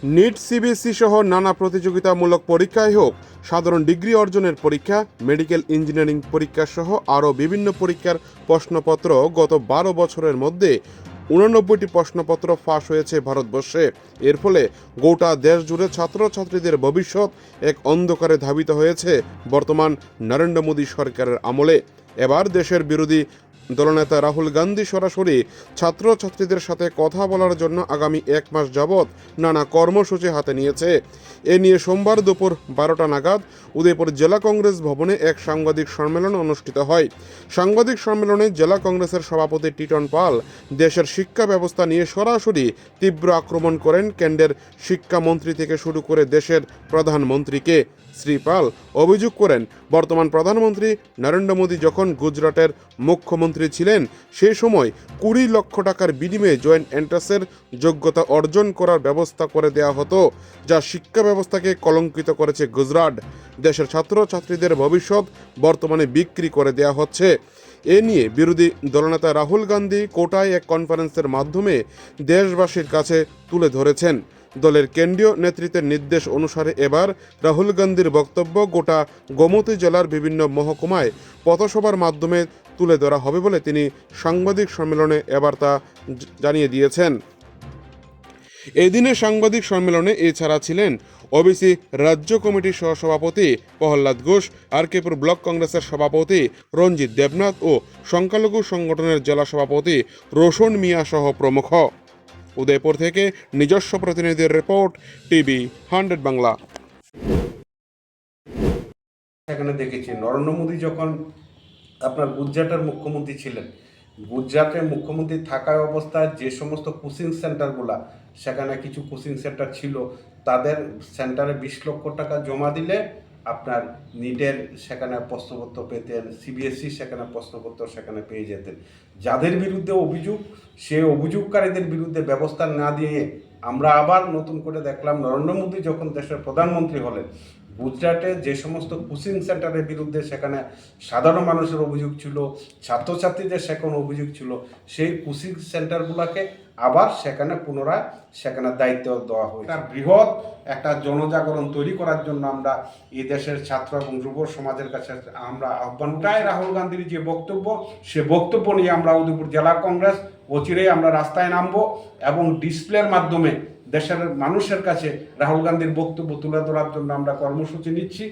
NEET, CBSE সহ নানা প্রতিযোগিতামূলক পরীক্ষায় হোক, সাধারণ ডিগ্রি অর্জনের পরীক্ষা, মেডিকেল ইঞ্জিনিয়ারিং পরীক্ষা সহ আরও বিভিন্ন পরীক্ষার প্রশ্নপত্র গত 12 বছরের মধ্যে 89টি প্রশ্নপত্র ফাঁস হয়েছে ভারতবর্ষে। এর ফলে গোটা দেশ জুড়ে ছাত্রছাত্রীদের ভবিষ্যৎ এক অন্ধকারে ধাবিত হয়েছে বর্তমান নরেন্দ্র মোদী সরকারের আমলে। এবার দেশের বিরোধী দলনেতা রাহুল গান্ধী সরাসরি ছাত্রছাত্রীদের সাথে কথা বলার জন্য আগামী 1 মাস যাবৎ নানা কর্মসূচি হাতে নিয়েছে। এ নিয়ে সোমবার দুপুর 12টা নাগাদ উদয়পুর জেলা কংগ্রেস ভবনে এক সাংবাদিক সম্মেলন অনুষ্ঠিত হয়। সাংবাদিক সম্মেলনে জেলা কংগ্রেসের সভাপতি টিটন পাল দেশের শিক্ষা ব্যবস্থা নিয়ে সরাসরি তীব্র আক্রমণ করেন কেন্দ্রের শিক্ষামন্ত্রী থেকে শুরু করে দেশের প্রধানমন্ত্রীকে। শ্রী পাল অভিযোগ করেন, বর্তমান প্রধানমন্ত্রী নরেন্দ্র মোদী যখন গুজরাটের মুখ্যমন্ত্রী ছিলেন সেই সময় 20 লক্ষ টাকার বিনিময়ে জয়েন্ট এন্ট্রান্সের যোগ্যতা অর্জন করার ব্যবস্থা করে দেওয়া হতো, যা শিক্ষা ব্যবস্থাকে কলঙ্কিত করেছে গুজরাট। দেশের ছাত্রছাত্রীদের ভবিষ্যৎ বর্তমানে বিক্রি করে দেওয়া হচ্ছে। এ নিয়ে বিরোধী দলনেতা রাহুল গান্ধী কোটায় এক কনফারেন্সের মাধ্যমে দেশবাসীর কাছে তুলে ধরেছেন। দলের কেন্দ্রীয় নেতৃত্বের নির্দেশ অনুসারে এবার রাহুল গান্ধীর বক্তব্য গোটা গোমতী জেলার বিভিন্ন মহকুমায় পথসভার মাধ্যমে তুলে ধরা হবে বলে তিনি সাংবাদিক সম্মেলনে এবার তা জানিয়ে দিয়েছেন। এদিনে সাংবাদিক সম্মেলনে এছাড়া ছিলেন ওবিসি রাজ্য কমিটির সহসভাপতি প্রহ্লাদ ঘোষ, আরকেপুর ব্লক কংগ্রেসের সভাপতি রঞ্জিত দেবনাথ ও সংখ্যালঘু সংগঠনের জেলা সভাপতি রোশন মিয়া সহ প্রমুখ। উদয়পুর থেকে নিজস্ব প্রতিনিধির রিপোর্ট, টিভি 100 বাংলা। সেখানে দেখেছি নরেন্দ্র মোদী যখন আপনার গুজরাটের মুখ্যমন্ত্রী ছিলেন, গুজরাটের মুখ্যমন্ত্রী থাকা অবস্থায় যে সমস্ত কোচিং সেন্টারগুলা, সেখানে কিছু কোচিং সেন্টার ছিল, তাদের সেন্টারে 20 লক্ষ টাকা জমা দিলে আপনার নিটের সেখানে প্রশ্নপত্র পেতেন, সিবিএসই সেখানে প্রশ্নপত্র সেখানে পেয়ে যেতেন। যাদের বিরুদ্ধে অভিযোগ, সে অভিযোগকারীদের বিরুদ্ধে ব্যবস্থা না দিয়ে আমরা আবার নতুন করে দেখলাম নরেন্দ্র মোদী যখন দেশের প্রধানমন্ত্রী হলেন, গুজরাটে যে সমস্ত কোচিং সেন্টারের বিরুদ্ধে সেখানে সাধারণ মানুষের অভিযোগ ছিল, ছাত্রছাত্রীদের সেখানে অভিযোগ ছিল, সেই কোচিং সেন্টারগুলোকে আবার সেখানে পুনরায় সেখানে দায়িত্ব দেওয়া হয়। তার বৃহৎ একটা জনজাগরণ তৈরি করার জন্য আমরা এই দেশের ছাত্র এবং যুব সমাজের কাছে আমরা আহ্বান করি। রাহুল গান্ধীর যে বক্তব্য, সে বক্তব্য নিয়ে আমরা উদয়পুর জেলা কংগ্রেস অচিরেই আমরা রাস্তায় নামবো এবং ডিসপ্লের মাধ্যমে দেশের মানুষের কাছে রাহুল গান্ধীর বক্তব্য তুলে ধরার জন্য আমরা কর্মসূচি নিচ্ছি।